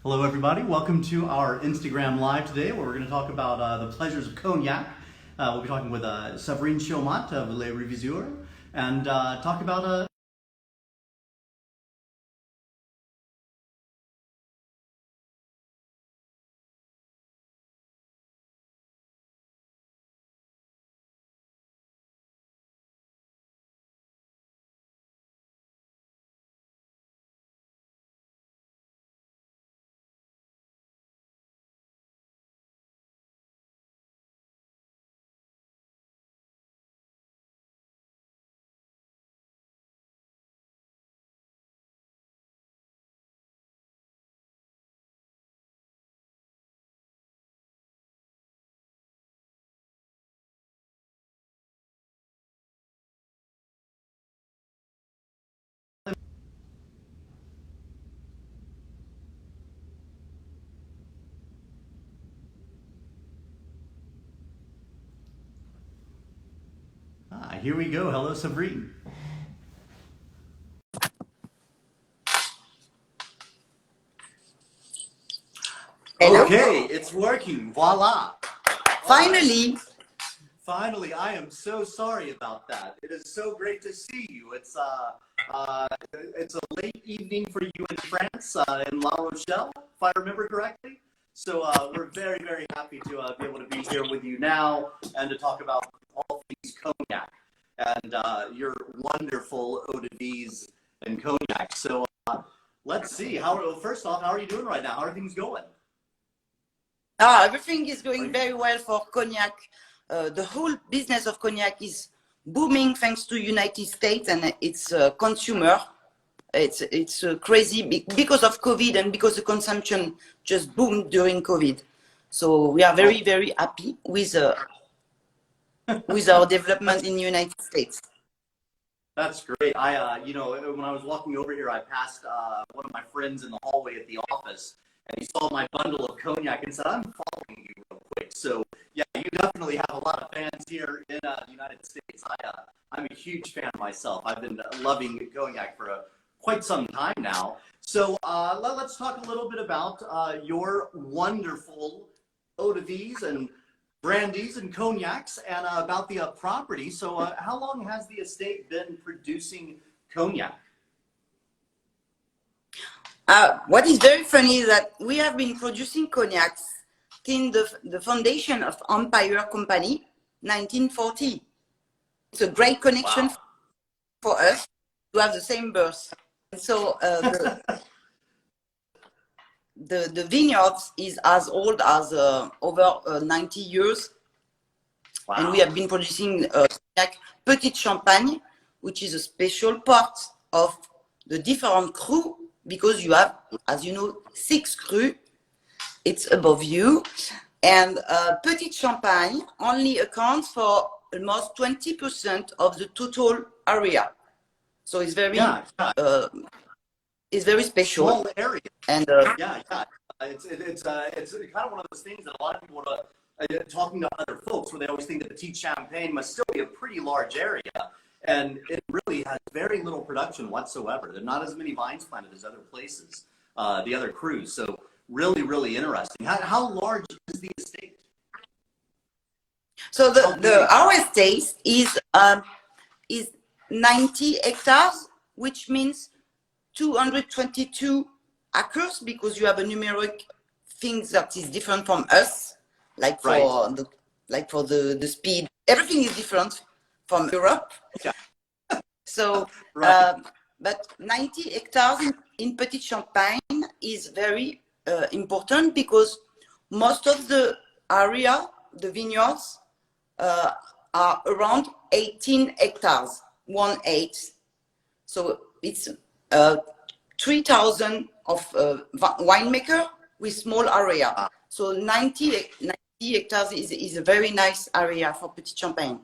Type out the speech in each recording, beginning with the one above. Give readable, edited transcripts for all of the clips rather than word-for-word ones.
Hello everybody, welcome to our Instagram Live today where we're going to talk about the pleasures of cognac. We'll be talking with Severine Chomat of Reviseur and talk about here we go. Hello Severine. Hello? Okay, it's working. Voila. Finally. Finally, I am so sorry about that. It is so great to see you. It's a late evening for you in France, in La Rochelle, if I remember correctly. So we're very, very happy to be able to be here with you now and to talk about all things cognac and your wonderful eau de vie and cognac. So let's see. First off, how are you doing right now? How are things going? Everything is going very well for cognac. The whole business of cognac is booming thanks to United States and its consumer. It's crazy because of COVID and because the consumption just boomed during COVID. So we are very, very happy with our development in the United States. That's great. You know, when I was walking over here, I passed one of my friends in the hallway at the office, and he saw my bundle of cognac and said, "I'm following you real quick." So yeah, you definitely have a lot of fans here in the United States. I'm a huge fan myself. I've been loving cognac for quite some time now. So let's talk a little bit about your wonderful eau de vie and brandies and cognacs and about the property. So how long has the estate been producing cognac? What is very funny is that we have been producing cognacs since the foundation of Empire Company, 1940. It's a great connection for us to have the same birth. So the vineyards is as old as over 90 years. Wow. And we have been producing cognac Petit Champagne, which is a special part of the different crus, because you have, as you know, 6 crus. It's above you. And Petit Champagne only accounts for almost 20% of the total area. So it's very, it's very special. Small area. And it's kind of one of those things that a lot of people talking to other folks where they always think that Petit Champagne must still be a pretty large area. And it really has very little production whatsoever. There are not as many vines planted as other places, the other crus. So really, really interesting. How large is the estate? So our estate is 90 hectares, which means 222 acres, because you have a numeric thing that is different from us, like for the speed. Everything is different from Europe. Yeah. So, but 90 hectares in Petit Champagne is very important, because most of the area, the vineyards, are around 18 hectares, 1/8. So it's 3,000 of winemaker with small area. So 90 hectares is a very nice area for Petit Champagne.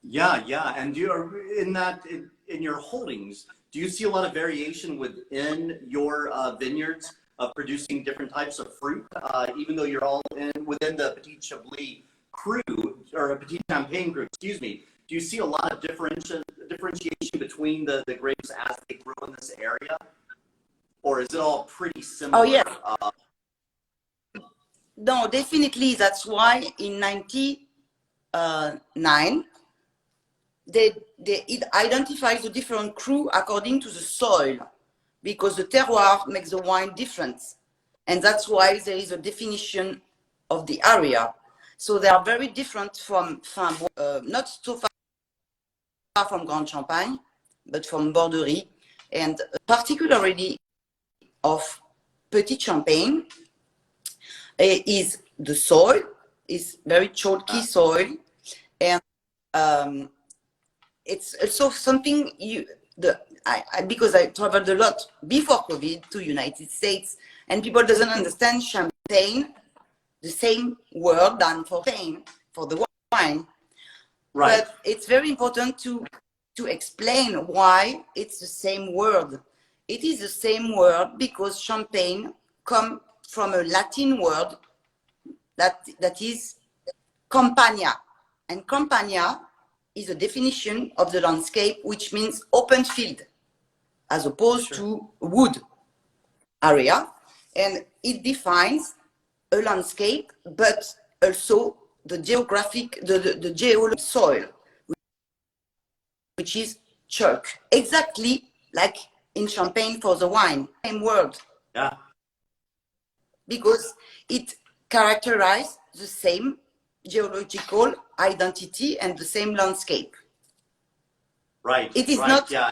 Yeah. And in your holdings, do you see a lot of variation within your vineyards of producing different types of fruit, even though you're all within the Petit Chablis cru, or a Petit Champagne cru, excuse me? Do you see a lot of differentiation between the grapes as they grow in this area? or is it all pretty similar? Oh, yeah. No, definitely. That's why in 99, it identifies the different cru according to the soil, because the terroir makes the wine different. And that's why there is a definition of the area. So they are very different from, not so far from Grand Champagne, but from Borderie, and particularly of Petit Champagne is the soil, is very chalky soil, and it's also something because I traveled a lot before COVID to United States, and people doesn't understand champagne, the same word than for Spain, for the wine. Right. But it's very important to explain why it's the same word. It is the same word because champagne comes from a Latin word that is campagna. And campagna is a definition of the landscape, which means open field, as opposed to wood area. And it defines a landscape, but also the geographic, the geological soil, which is chalk, exactly like in Champagne for the wine, same word. Yeah. Because it characterizes the same geological identity and the same landscape. Right. It is right, not. Yeah.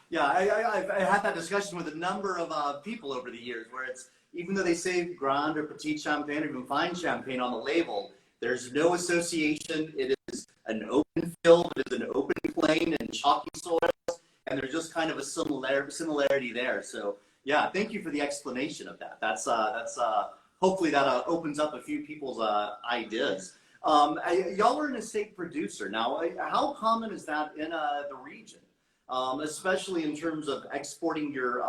Yeah, I've had that discussion with a number of people over the years, where it's, even though they say Grand or Petit Champagne or even Fine Champagne on the label, there's no association. It is an open field, it is an open plain and chalky soils, and there's just kind of a similarity there. So yeah, thank you for the explanation of that. That's hopefully that opens up a few people's ideas. Y'all are an estate producer now. How common is that in the region, especially in terms of exporting your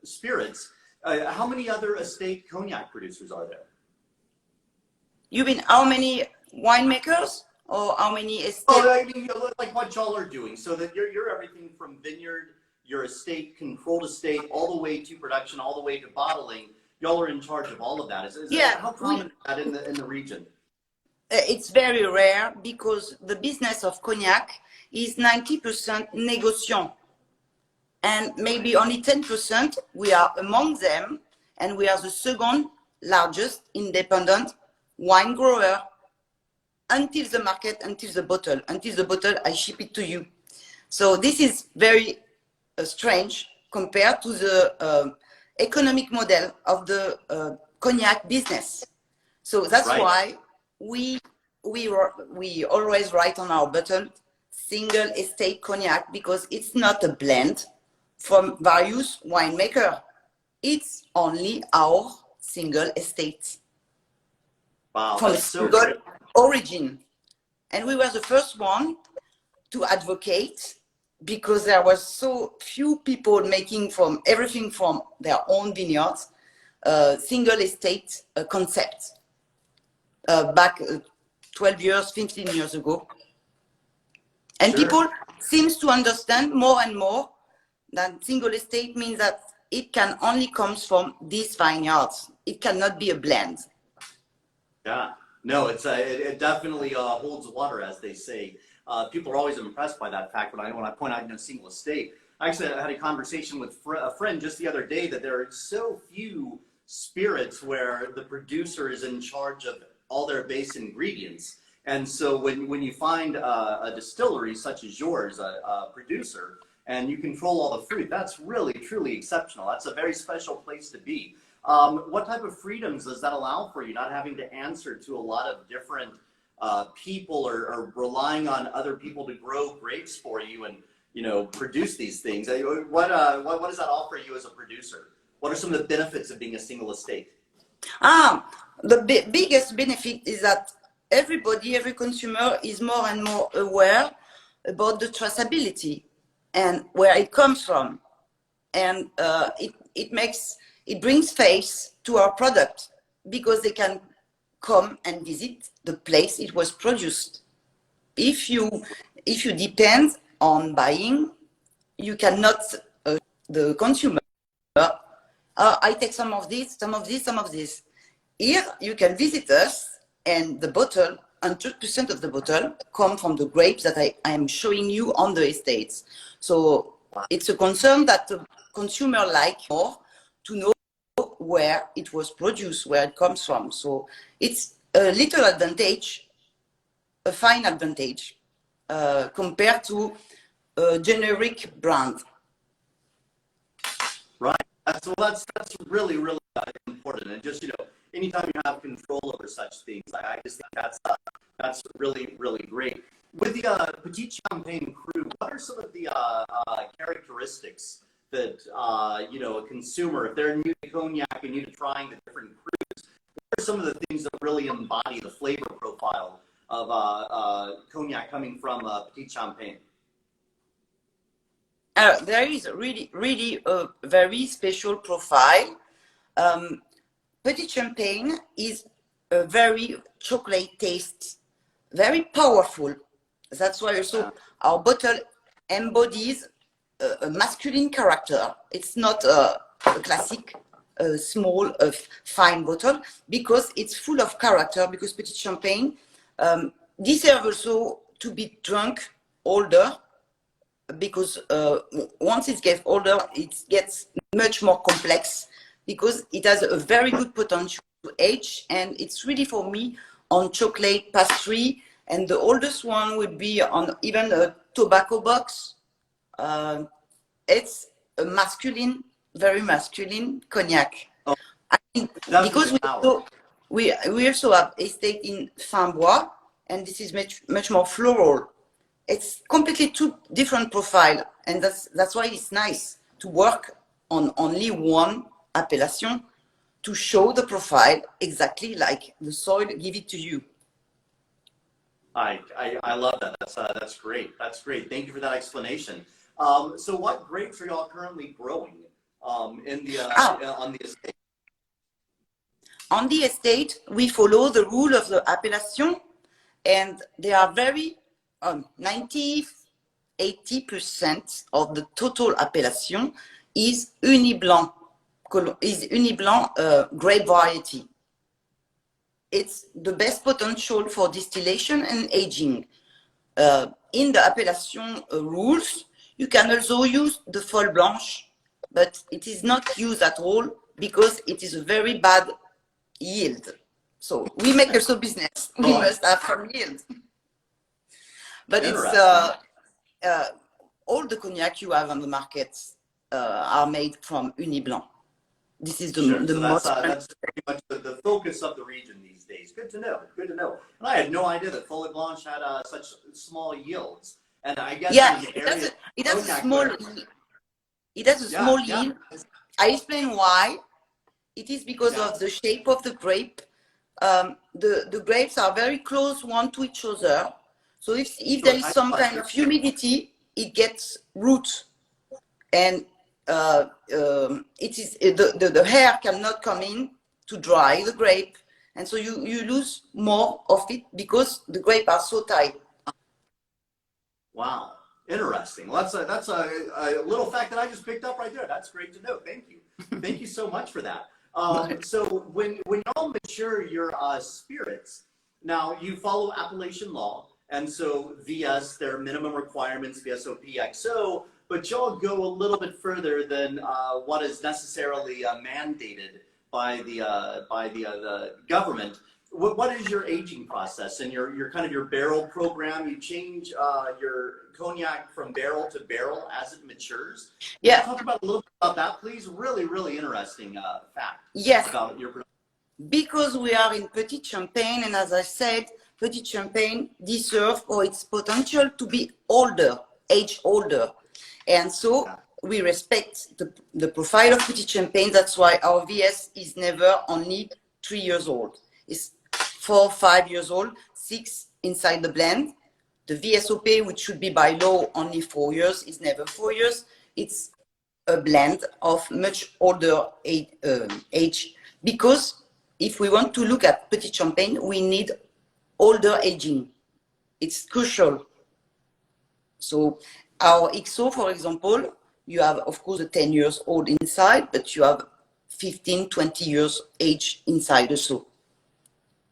spirits? How many other estate cognac producers are there? you mean how many winemakers or how many estates? Oh, I mean, like what y'all are doing, so that you're everything from vineyard, your estate, controlled estate, all the way to production, all the way to bottling. Y'all are in charge of all of that. How common is that in the region? It's very rare because the business of cognac is 90% négociant, and maybe only 10% we are among them, and we are the second largest independent wine grower until the market, until the bottle. Until the bottle, I ship it to you. So this is very strange compared to the economic model of the cognac business. So that's why we always write on our bottle single estate cognac, because it's not a blend from various winemakers. It's only our single estate. Wow, from a that's so single great. origin. And we were the first one to advocate, because there was so few people making from everything from their own vineyards, single estate concept back 12 years, 15 years ago. And people seems to understand more and more that single estate means that it can only come from these vineyards. It cannot be a blend. Yeah, no, it definitely holds water, as they say. People are always impressed by that fact when I point out in a single estate. Actually, I had a conversation with a friend just the other day that there are so few spirits where the producer is in charge of all their base ingredients. And so when you find a distillery such as yours, a producer, and you control all the fruit, that's really, truly exceptional. That's a very special place to be. What type of freedoms does that allow for you, not having to answer to a lot of different people, or relying on other people to grow grapes for you and, produce these things? What does that offer you as a producer? What are some of the benefits of being a single estate? The biggest benefit is that every consumer is more and more aware about the traceability and where it comes from. And it brings face to our product, because they can come and visit the place it was produced. If you depend on buying you cannot, the consumer, I take some of this, some of this, some of this. Here, you can visit us, and the bottle, 100% of the bottle come from the grapes that I am showing you on the estates. So it's a concern that the consumer like more to know where it was produced, where it comes from. So it's a little advantage, a fine advantage compared to a generic brand. Right. That's really, really important. And just, anytime you have control over such things, I just think that's really, really great. With the Petit Champagne Cru, what are some of the characteristics that, a consumer, if they're new to cognac and new to trying the different crus, what are some of the things that really embody the flavor profile of cognac coming from Petit Champagne? There is really a very special profile. Petit Champagne is a very chocolate taste, very powerful. That's why also our bottle embodies a masculine character. It's not a classic small fine bottle, because it's full of character, because Petit Champagne deserves also to be drunk older, because once it gets older, it gets much more complex, because it has a very good potential to age, and it's really, for me, on chocolate pastry, and the oldest one would be on even a tobacco box. It's a masculine, very masculine cognac. Oh, because we also have estate in Fin-Bois, and this is much more floral. It's completely two different profile, and that's why it's nice to work on only one appellation to show the profile exactly like the soil give it to you. I love that. That's great. That's great. Thank you for that explanation. So what grapes are y'all currently growing on the estate? On the estate, we follow the rule of the appellation, and they are very 80% of the total appellation is Uni-Blanc grape variety. It's the best potential for distillation and aging. In the appellation rules, you can also use the Folle Blanche, but it is not used at all because it is a very bad yield. So we make also business. We must have some yield. But it's all the cognac you have on the market are made from Uni-Blanc. This is the most. That's pretty much the focus of the region these days. Good to know. Good to know. And I had no idea that Folle Blanche had such small yields. And I guess it has a small. It has a small yield. I explain why. It is because of the shape of the grape. The grapes are very close one to each other. So if there is some kind of humidity, it gets root, and it is the air cannot come in to dry the grape, and so you lose more of it because the grapes are so tight. Wow, interesting. Well, that's a little fact that I just picked up right there. That's great to know. Thank you. Thank you so much for that. So when y'all mature your spirits, now you follow appellation law, and so VS, their minimum requirements, VSOP, XO, but y'all go a little bit further than what is necessarily mandated by the government. What is your aging process and your kind of your barrel program? You change your cognac from barrel to barrel as it matures. Yeah. Talk about a little bit about that, please. Really, really interesting fact. Yes. About your production. Because we are in Petit Champagne, and as I said, Petit Champagne deserves for its potential to be older, age older. And so we respect the profile of Petit Champagne. That's why our VS is never only 3 years old. It's 4, 5 years old, 6 inside the blend. The VSOP, which should be by law only 4 years, is never 4 years. It's a blend of much older age. Because if we want to look at Petit Champagne, we need older aging. It's crucial. So our XO, for example, you have, of course, a 10 years old inside, but you have 15, 20 years age inside also.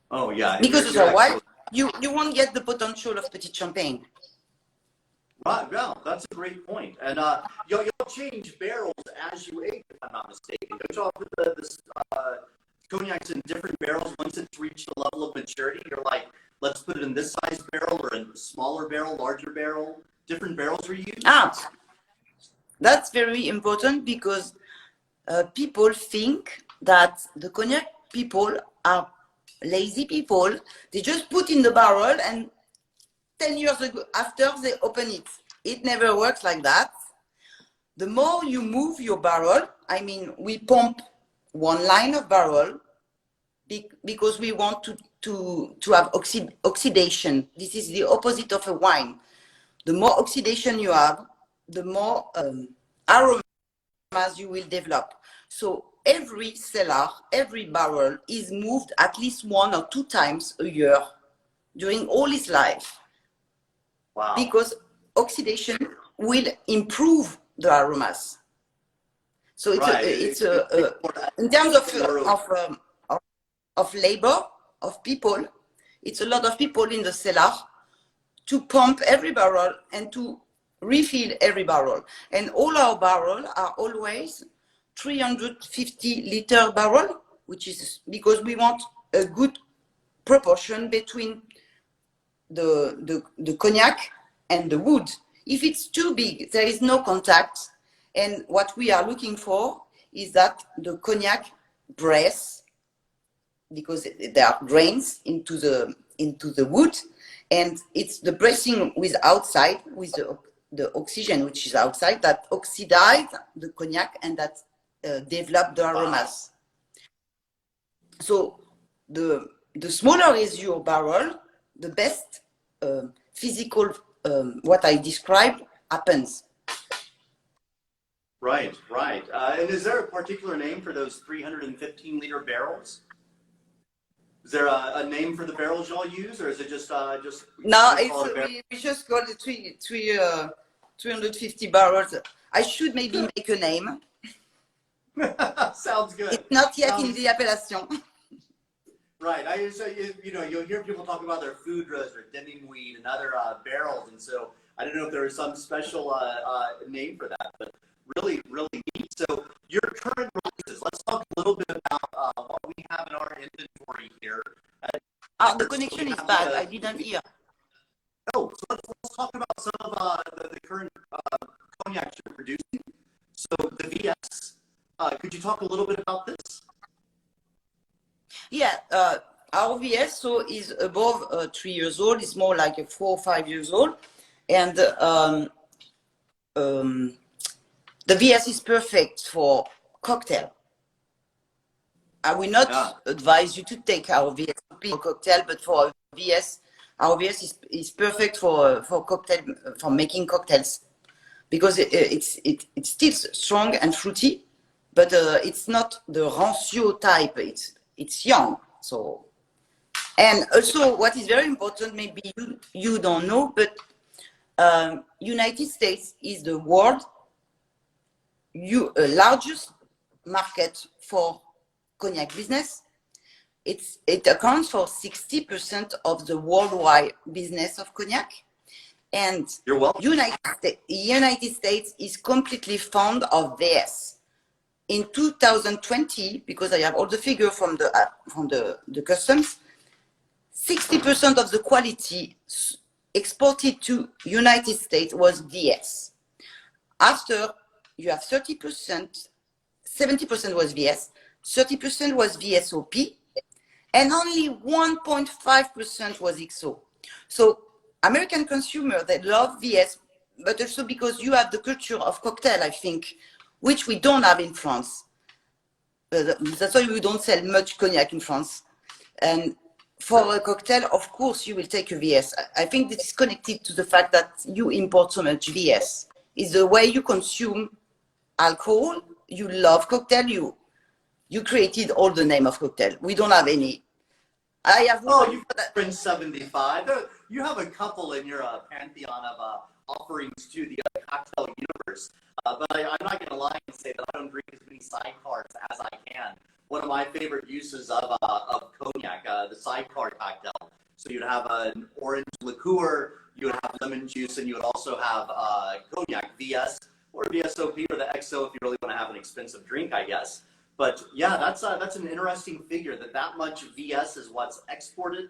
Oh, yeah. Because otherwise, you won't get the potential of Petit Champagne. Right, yeah, that's a great point. And you'll change barrels as you age, if I'm not mistaken. Don't y'all put the cognacs in different barrels once it's reached a level of maturity? You're like, let's put it in this size barrel or in a smaller barrel, larger barrel. Different barrels are used? That's very important because people think that the cognac people are lazy people. They just put in the barrel and 10 years ago, after they open it. It never works like that. The more you move your barrel, I mean, we pump one line of barrel because we want to have oxidation. This is the opposite of a wine. The more oxidation you have, the more aromas you will develop. So every cellar, every barrel is moved at least 1 or 2 times a year during all its life. Wow. Because oxidation will improve the aromas. So it's in terms of labor, of people, it's a lot of people in the cellar to pump every barrel and to refill every barrel. And all our barrels are always 350-liter barrel, which is because we want a good proportion between the cognac and the wood. If it's too big, there is no contact. And what we are looking for is that the cognac breathes, because there are grains into the wood, and it's the breathing with outside, with the oxygen which is outside, that oxidize the cognac and that develop the aromas. So the smaller is your barrel, the best physical, what I described, happens. Right, right. And is there a particular name for those 315-liter barrels? Is there a name for the barrels y'all use, or is it just No, we just got the 350 barrels. I should maybe make a name. Sounds good. It's not yet in the appellation. Right. You'll hear people talk about their foudres or demi-muid and other barrels, and so I don't know if there was some special name for that, but really, really neat. So your current releases, let's talk a little bit about what we have in our inventory here. The connection is bad. I didn't hear. Oh, so let's talk about some of the current cognacs you're producing. So the VS, could you talk a little bit about this? Yeah, our VS is above 3 years old. It's more like 4 or 5 years old, and the VS is perfect for cocktail. I will not advise you to take our VS for cocktail, but for VS, our VS is perfect for cocktail, for making cocktails, because it's still strong and fruity, but it's not the rancio type. It's young. So, and also what is very important, maybe you don't know, but United States is the world largest market for cognac business. It accounts for 60% of the worldwide business of cognac. And United States is completely fond of VS. In 2020, because I have all the figures from the customs, 60% of the quality exported to United States was VS. After, you have 30%, 70% was VS, 30% was VSOP, and only 1.5% was XO. So American consumers, they love VS, but also because you have the culture of cocktail, I think, which we don't have in France. That's why we don't sell much cognac in France. And for a cocktail, of course, you will take a VS. I think this is connected to the fact that you import so much VS. It's the way you consume alcohol. You love cocktail. You created all the name of cocktail. We don't have any. I have. Oh, you've got French 75. you have a couple in your pantheon of offerings to the cocktail universe. But I'm not going to lie and say that I don't drink as many sidecars as I can. One of my favorite uses of cognac, the sidecar cocktail. So you'd have an orange liqueur, you would have lemon juice, and you would also have cognac, VS, or VSOP, or the XO if you really want to have an expensive drink, I guess. But yeah, that's an interesting figure that much VS is what's exported,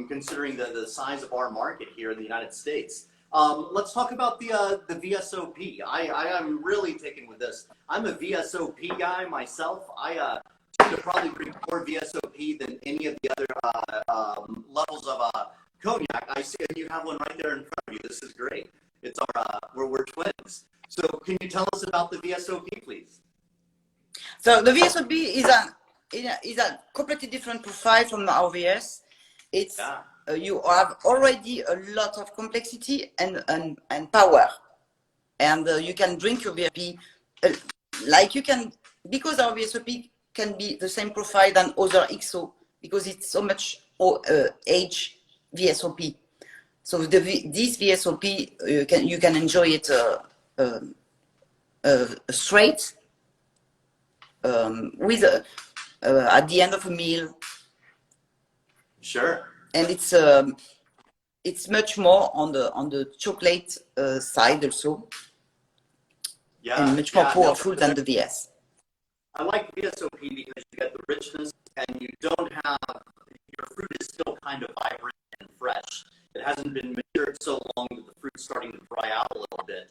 considering the size of our market here in the United States. Let's talk about the VSOP. I am really taken with this. I'm a VSOP guy myself. I tend to probably drink more VSOP than any of the other levels of cognac. I see you have one right there in front of you. This is great. It's our we're twins. So can you tell us about the VSOP, please? So the VSOP is a completely different profile from our VS. It's you have already a lot of complexity and power, and you can drink your VSOP like you can, because our VSOP can be the same profile than other XO because it's so much age VSOP. So this VSOP you can enjoy it straight. With at the end of a meal. Sure. And it's much more on the chocolate side also. Yeah. And much more powerful than the VS. I like VSOP because you get the richness and you don't have, your fruit is still kind of vibrant and fresh. It hasn't been matured so long that the fruit's starting to dry out a little bit.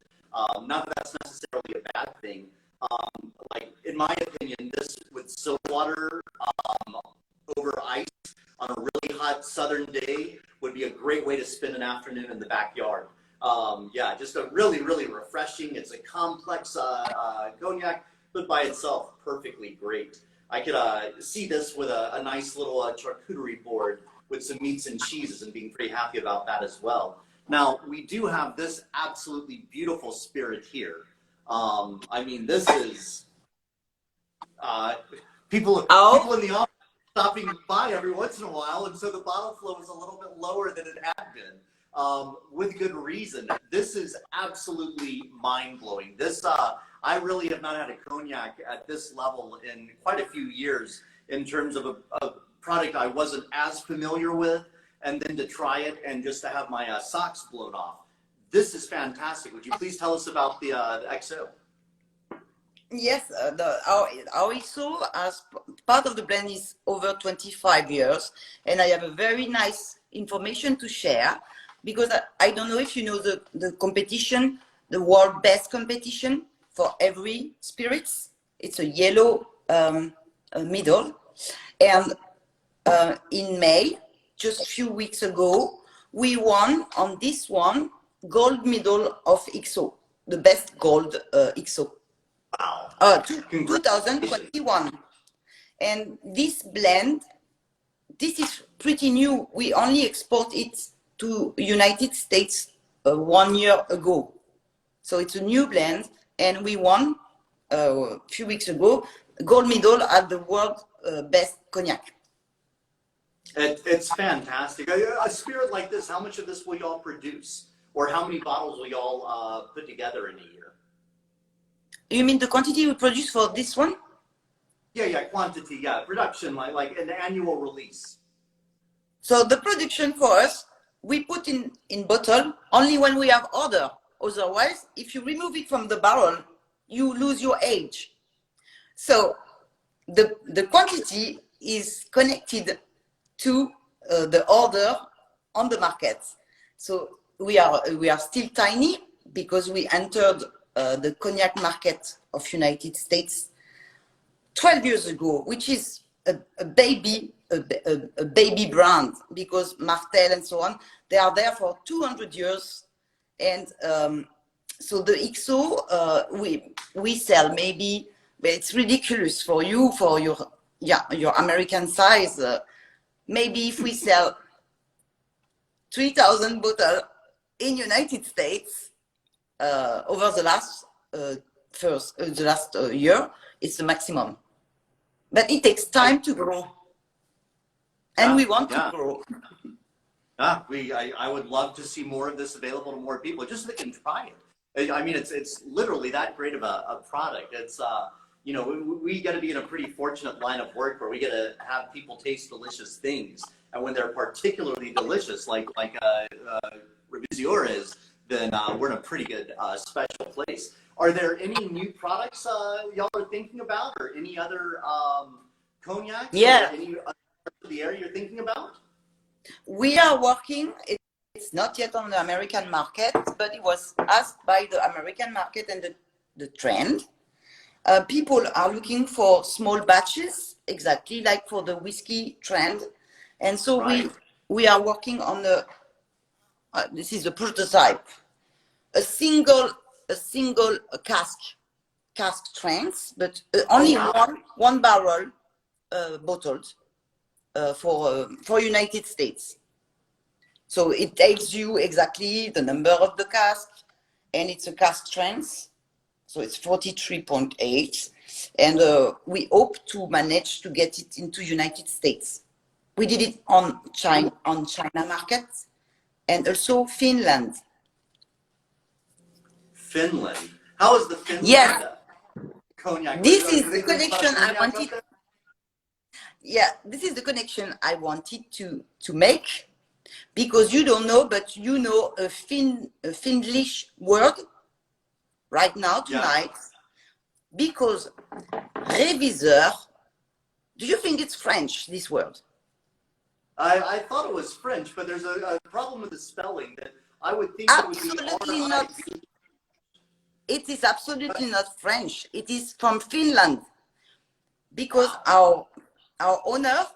Not that that's necessarily a bad thing. Like in my opinion, this with soda water over ice on a really hot southern day would be a great way to spend an afternoon in the backyard. Yeah, just a really, really refreshing. It's a complex cognac, but by itself, perfectly great. I could see this with a nice little charcuterie board with some meats and cheeses and being pretty happy about that as well. Now, we do have this absolutely beautiful spirit here. I mean, this is people in the office stopping by every once in a while, and so the bottle flow is a little bit lower than it had been, with good reason. This is absolutely mind-blowing. This I really have not had a cognac at this level in quite a few years in terms of a product I wasn't as familiar with, and then to try it and just to have my socks blown off. This is fantastic. Would you please tell us about the XO? Yes, our XO as part of the blend is over 25 years, and I have a very nice information to share because I don't know if you know the competition, the world best competition for every spirits. It's a yellow medal, and in May, just a few weeks ago, we won on this one gold medal of XO, the best gold XO. Wow. 2021. And this blend, this is pretty new. We only export it to United States 1 year ago. So it's a new blend, and we won a few weeks ago gold medal at the world best cognac. It's fantastic. A spirit like this, how much of this will y'all produce? Or how many bottles will y'all put together in a year? You mean the quantity we produce for this one? Yeah, quantity, yeah. Production, like an annual release. So the production for us, we put in bottle only when we have order. Otherwise, if you remove it from the barrel, you lose your age. So the quantity is connected to the order on the market. So we are still tiny because we entered the cognac market of United States 12 years ago, which is a baby brand, because Martell and so on, they are there for 200 years. And so the XO, we sell maybe, but it's ridiculous for you, for your American size. Maybe if we sell 3,000 bottles in United States over the last year, it's the maximum. But it takes time to grow, and we want to grow. I would love to see more of this available to more people, just so they can try it. I mean, it's literally that great of a product. It's you know, we got to be in a pretty fortunate line of work where we get to have people taste delicious things, and when they're particularly delicious, like Reviseur is, then we're in a pretty good special place. Are there any new products y'all are thinking about, or any other cognacs, Yeah, or any other parts of the area you're thinking about? we are working. It's not yet on the American market, but it was asked by the American market and the trend. People are looking for small batches, exactly like for the whiskey trend. And so Right. we are working on the, this is a prototype, a single cask strength, but Oh, only wow. one barrel bottled for United States. So it tells you exactly the number of the cask, and it's a cask strength. So it's 43.8, and we hope to manage to get it into United States. We did it on China market, and also Finland. Finland. How is the Yes, Finland cognac? this Do is the they drink a lot of connection I cognac up wanted. there? Yeah, this is the connection I wanted to make, because you don't know, but you know a Finnish word right now Yeah. tonight, because Reviseur. Do you think it's French, this word? I thought it was French, but there's a problem with the spelling that I would think it would be Absolutely not. R-I-V. It is absolutely not French. It is from Finland, because Wow. our owner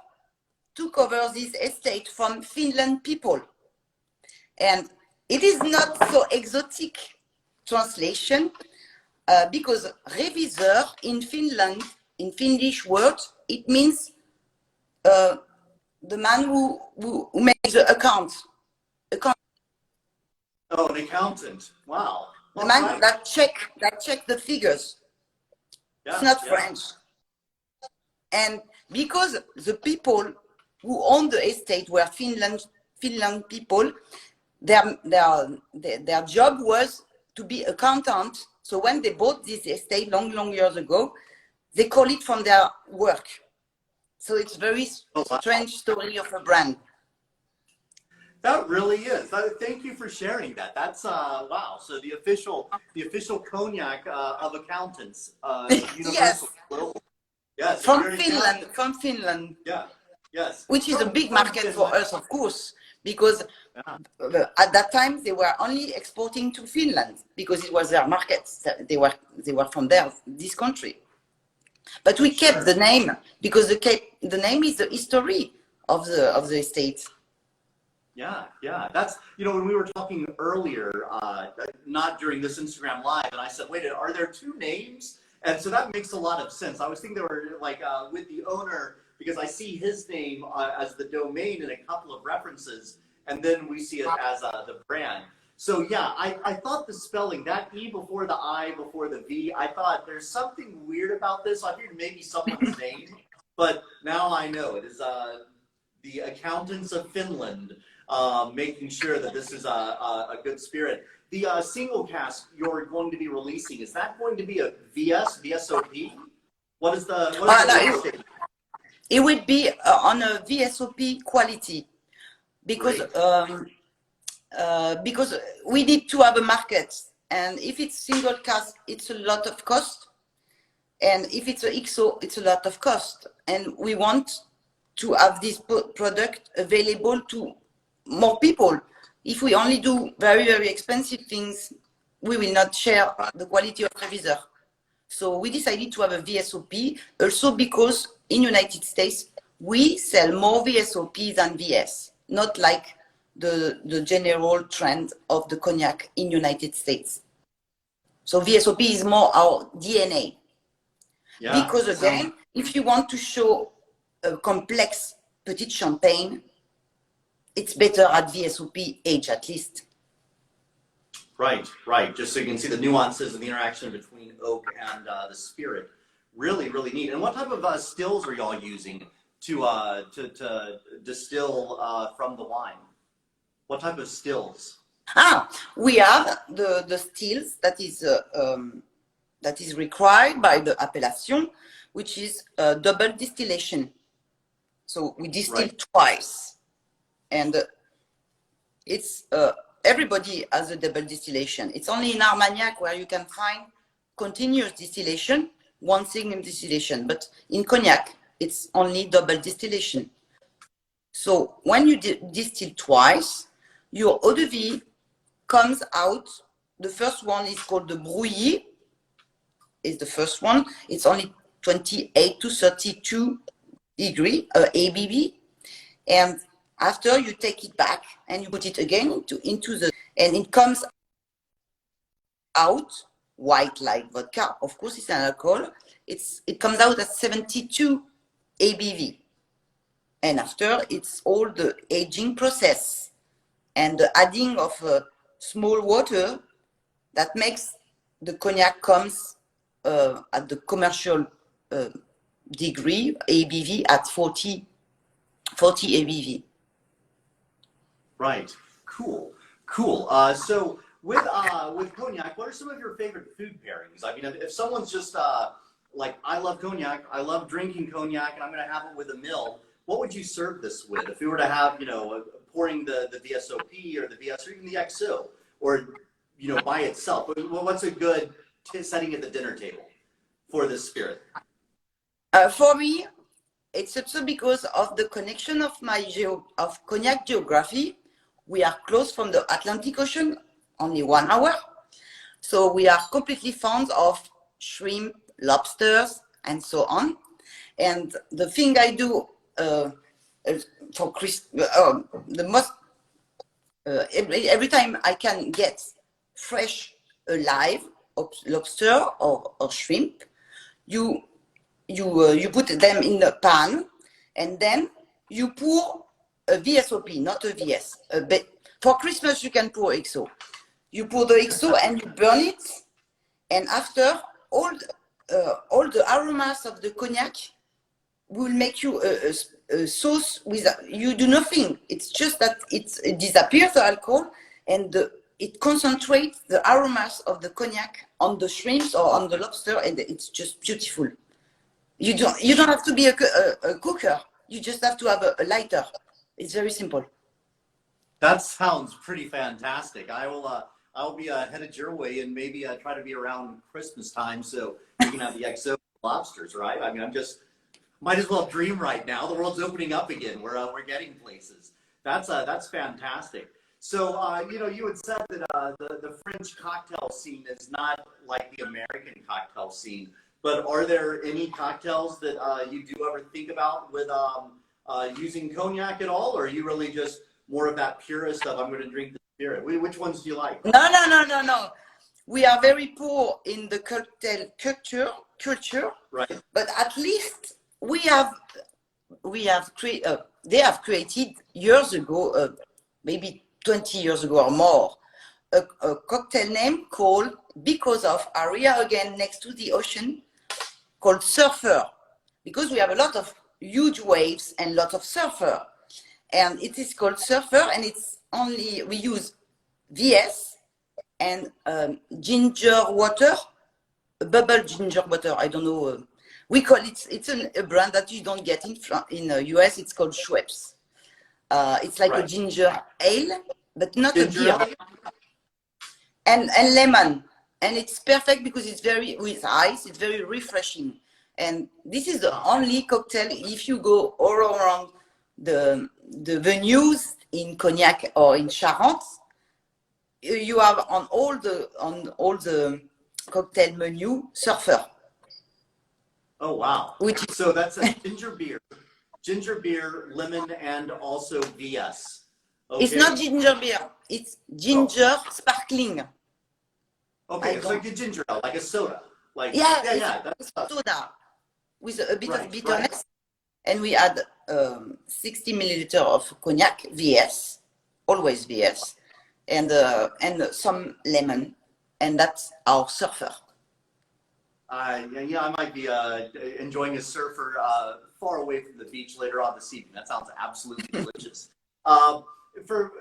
took over this estate from Finland people. And it is not so exotic translation, because reviseur in Finland, in Finnish words, it means the man who makes the accounts. Oh, an accountant. Wow. The All man right. that check the figures. It's Yeah, not yeah. French. And because the people who own the estate were Finland people, their job was to be accountant. So when they bought this estate long years ago, they call it from their work. So it's very Oh, wow. strange story of a brand. That really is. Thank you for sharing that. That's wow. So the official cognac of accountants, Yes, universal, global. Yes, if from you're an Finland, accountant, from Finland, yeah, yes, which is a big from market for Finland. us, of course, because Yeah. at that time they were only exporting to Finland because it was their market. They were from there, this country. But we kept the name because the name is the history of the estate. Yeah, yeah. That's, when we were talking earlier, not during this Instagram live, and I said, wait, are there two names? And so that makes a lot of sense. I was thinking they were like with the owner, because I see his name as the domain in a couple of references, and then we see it as the brand. So yeah, I thought the spelling, that E before the I before the V, I thought there's something weird about this. I figured maybe someone's name, but now I know it is the accountants of Finland. Making sure that this is a good spirit. The single cask you're going to be releasing, is that going to be a VSOP? What is the No, state? it would be on a VSOP quality, because we need to have a market, and if it's single cask, it's a lot of cost, and if it's a XO, it's a lot of cost, and we want to have this product available to more people. If we only do very expensive things, we will not share the quality of Reviseur. So we decided to have a VSOP, also because in United States we sell more VSOP than VS, not like the general trend of the cognac in United States. So VSOP is more our DNA. Yeah. Because again, if you want to show a complex petit champagne, it's better at VSOP age at least. Right. Just so you can see the nuances and the interaction between oak and the spirit. Really neat. And what type of stills are y'all using to distill from the wine? What type of stills? We have the stills that is required by the appellation, which is double distillation. So we distill twice, and it's everybody has a double distillation. It's only in Armagnac where you can find continuous distillation, one single distillation, but in cognac it's only double distillation. So when you distill twice, your eau de vie comes out. The first one is called the brouillis. Is the first one. It's only 28 to 32 degree ABV, and after you take it back and you put it again into the, and it comes out white like vodka. Of course, it's an alcohol. It comes out at 72 ABV, and after it's all the aging process and the adding of small water that makes the cognac comes at the commercial degree ABV at 40 ABV. Right. Cool. So with cognac, what are some of your favorite food pairings? I mean, if someone's just like, I love cognac, I love drinking cognac, and I'm going to have it with a meal, what would you serve this with? If we were to have, pouring the VSOP or the VS or even the XO, or, by itself, what's a good setting at the dinner table for this spirit? For me, it's also because of the connection of my of cognac geography. We are close from the Atlantic Ocean, only 1 hour. So we are completely fond of shrimp, lobsters, and so on. And the thing I do for every time I can get fresh, alive lobster or shrimp, you put them in the pan, and then you pour a VSOP, not a VS. For Christmas, you can pour XO. You pour the XO and you burn it, and after all the aromas of the cognac will make you a sauce with. You do nothing. It's just that it disappears the alcohol, and it concentrates the aromas of the cognac on the shrimps or on the lobster, and it's just beautiful. You don't have to be a cooker. You just have to have a lighter. It's very simple. That sounds pretty fantastic. I'll be headed your way, and maybe try to be around Christmas time so we can have the XO lobsters, right? I mean, might as well dream right now. The world's opening up again. We're getting places. That's fantastic. So you had said that the French cocktail scene is not like the American cocktail scene. But are there any cocktails that you do ever think about with using cognac at all, or are you really just more of that purist of I'm going to drink the spirit? Which ones do you like? No. We are very poor in the cocktail culture. Right. But at least they have created years ago, maybe 20 years ago or more, a cocktail name called, because of area again next to the ocean, called Surfer, because we have a lot of huge waves and lot of surfer, and it is called Surfer, and we use VS and ginger water, bubble ginger water. I don't know. We call it. It's a brand that you don't get in the US. It's called Schweppes. It's like a ginger ale, but not ginger a beer. And lemon. And it's perfect because it's with ice, it's very refreshing. And this is the only cocktail, if you go all around the venues in Cognac or in Charente, you have on all the cocktail menu, Surfer. Oh, wow. So that's a ginger beer, lemon, and also VS. Okay. It's not ginger beer, it's ginger sparkling. Okay, it's like a ginger ale, like a soda. That's soda with a bit of bitterness. And we add 60 milliliters of cognac, VS, always VS, and some lemon, and that's our Surfer. I might be enjoying a surfer far away from the beach later on this evening. That sounds absolutely delicious. For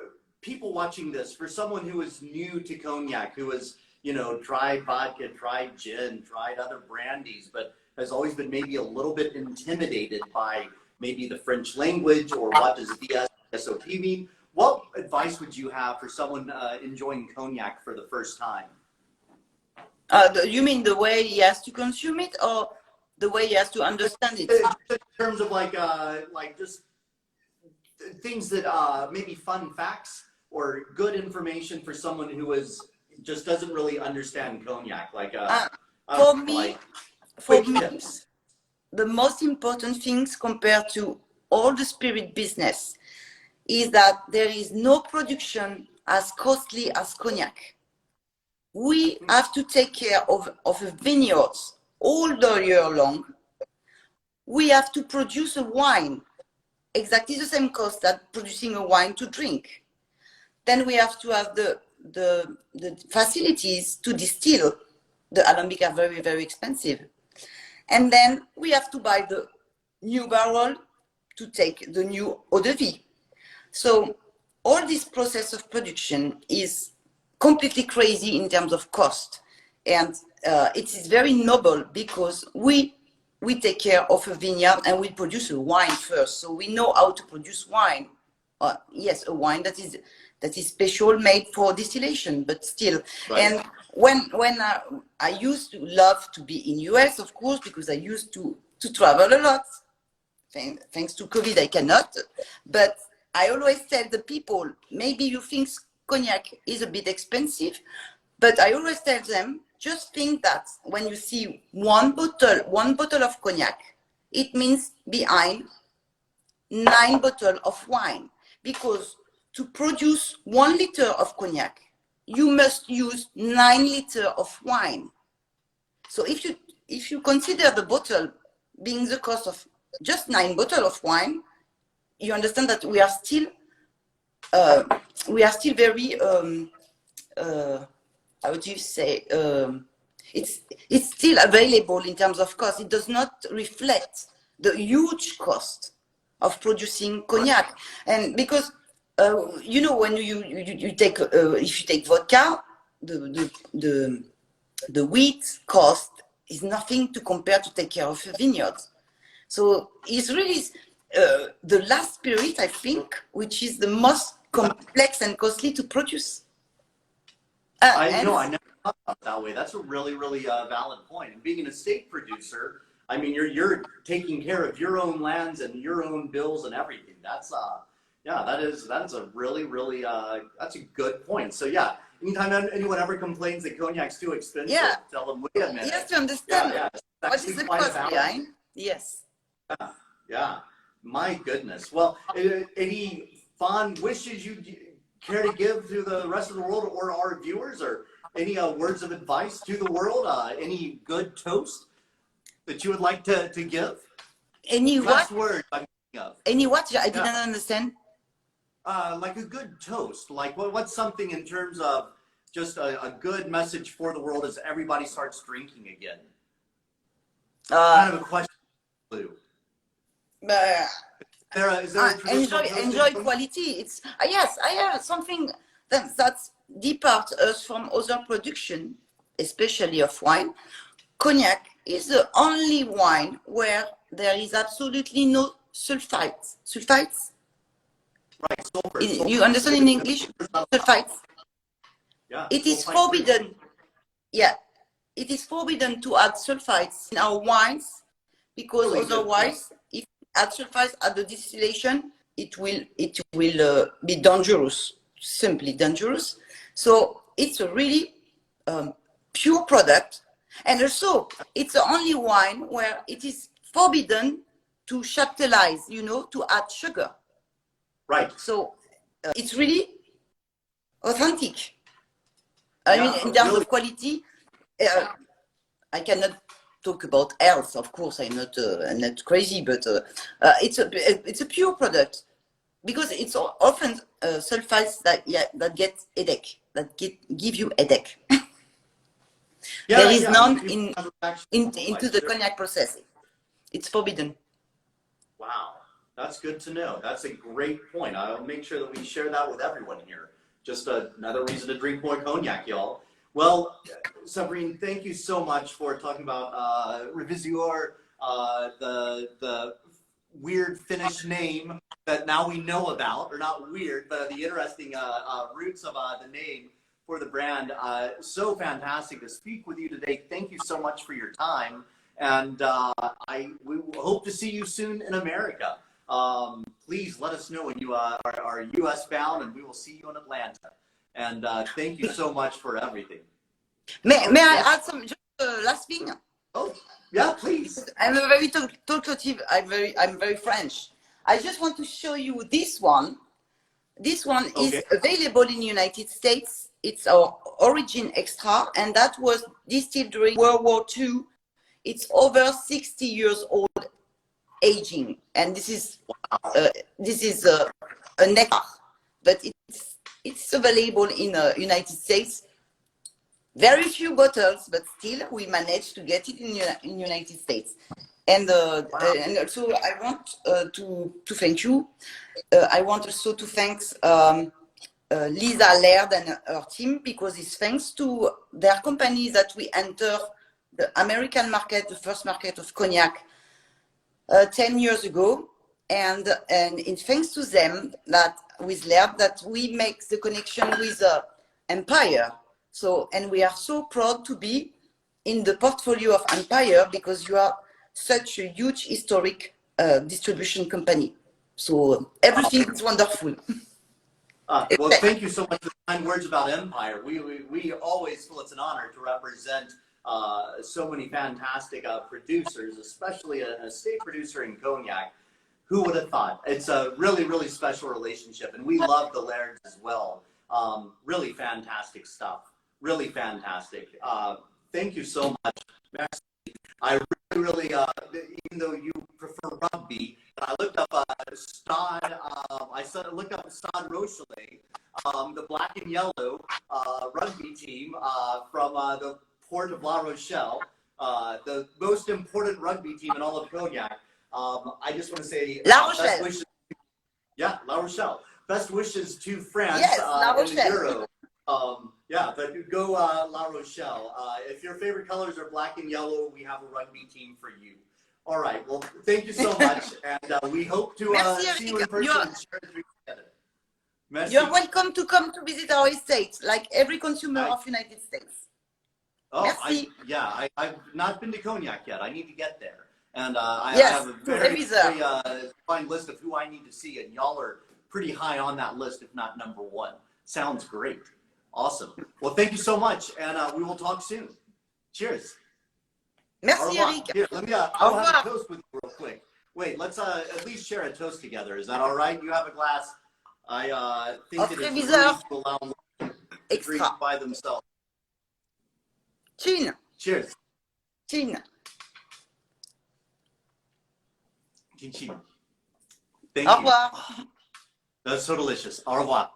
people watching this, for someone who is new to cognac, who has, you know, tried vodka, tried gin, tried other brandies, but has always been maybe a little bit intimidated by maybe the French language or what does VSOP mean, what advice would you have for someone enjoying cognac for the first time? You mean the way he has to consume it, or the way he has to understand it? In terms of like just things that maybe fun facts or good information for someone who just doesn't really understand cognac. Like for me, tips. The most important things compared to all the spirit business is that there is no production as costly as cognac. We have to take care of vineyards all the year long. We have to produce a wine, exactly the same cost that producing a wine to drink. Then we have to have the facilities to distill. The alambic are very, very expensive. And then we have to buy the new barrel to take the new eau de vie. So all this process of production is completely crazy in terms of cost. And it is very noble because we take care of a vineyard and we produce a wine first. So we know how to produce wine. Yes, a wine that is special, made for distillation, but still. Right. And when I used to love to be in US, of course, because I used to travel a lot. Thanks to COVID, I cannot. But I always tell the people, maybe you think cognac is a bit expensive, but I always tell them, just think that when you see one bottle of cognac, it means behind 9 bottles of wine, because to produce 1 liter of cognac, you must use 9 liters of wine. So if you consider the bottle being the cost of just 9 bottles of wine, you understand that we are still very how do you say, it's still available in terms of cost. It does not reflect the huge cost of producing cognac. And because you know, when you take if you take vodka, the wheat cost is nothing to compare to take care of a vineyard. So it's really the last spirit, I think, which is the most complex and costly to produce. I never thought about it that way. That's a really, really valid point. And being an estate producer, I mean, you're taking care of your own lands and your own bills and everything. That's yeah, that is a really, really that's a good point. So yeah, anytime anyone ever complains that cognac's too expensive, tell them, wait a minute. You have to understand what is the cost behind. Yes. Yeah. My goodness. Well, any fond wishes you care to give to the rest of the world or our viewers, or any words of advice to the world? Any good toast that you would like to give? Any last what? Word I'm thinking of. Any what? I didn't understand. Like a good toast. Like what's something in terms of just a good message for the world as everybody starts drinking again? Kind of a question. Lou. Enjoy quality. It's yes, I have something that's depart us from other production, especially of wine. Cognac is the only wine where there is absolutely no sulfites. Sulfites? Right, sulfur. You understand in English? Sulfites. Yeah. It is forbidden. Yeah, it is forbidden to add sulfites in our wines, because really otherwise, if you add sulfites at the distillation, it will be dangerous, simply dangerous. So it's a really pure product, and also it's the only wine where it is forbidden to chaptalize, to add sugar. Right. So it's really authentic. I mean, in terms of quality, I cannot talk about health. Of course, I'm not crazy, but it's a pure product, because it's often sulfites that get headache, that give you headache. There is none into the cognac process. It's forbidden. Wow, that's good to know. That's a great point. I'll make sure that we share that with everyone here. just another reason to drink more cognac, y'all. Well, Severine, thank you so much for talking about Reviseur, the weird Finnish name that now we know about, or not weird, but the interesting roots of the name for the brand. So fantastic to speak with you today. Thank you so much for your time. And we hope to see you soon in America. Please let us know when you are US bound, and we will see you in Atlanta. And thank you so much for everything. May I add some just last thing? Oh, yeah, please. I'm a very talkative. I'm very French. I just want to show you this one. This one is available in the United States. It's our Origin Extra, and that was distilled during World War II. It's over 60 years old, aging, and this is a nectar, but it's available in the United States. Very few bottles, but still we managed to get it in United States. And and also I want to thank you. I want also to thank Lisa Laird and her team, because it's thanks to their company that we enter the American market, the first market of cognac, 10 years ago. And it's thanks to them that with Laird that we make the connection with Empire. So, and we are so proud to be in the portfolio of Empire, because you are such a huge historic distribution company. So everything is wonderful. Well, thank you so much for the kind words about Empire. We always feel it's an honor to represent so many fantastic producers, especially a state producer in cognac. Who would have thought? It's a really, really special relationship, and we love the Lairds as well. Really fantastic stuff. Really fantastic. Thank you so much. I really, even though you prefer rugby, I looked up Stade. I looked up Stade Rochelet, the black and yellow rugby team from the port of La Rochelle, the most important rugby team in all of cognac. I just want to say La Rochelle. Best wishes. Yeah, La Rochelle. Best wishes to France in the Euro. Yeah, but go La Rochelle. If your favorite colors are black and yellow, we have a rugby team for you. All right. Well, thank you so much, and we hope to see you in person and share a drink together. Merci. You're welcome to come to visit our estate, like every consumer of United States. Oh, I've not been to Cognac yet. I need to get there. And I have a very fine list of who I need to see, and y'all are pretty high on that list, if not number one. Sounds great. Awesome. Well, thank you so much, and we will talk soon. Cheers. Merci, Eric. Here, let me I'll have a toast with you real quick. Wait, let's at least share a toast together. Is that all right? You have a glass. I think that it's to allow them to drink by themselves. Chin. Cheers. Chin. Chin chin. Thank Au you. revoir. That's so delicious. Au revoir.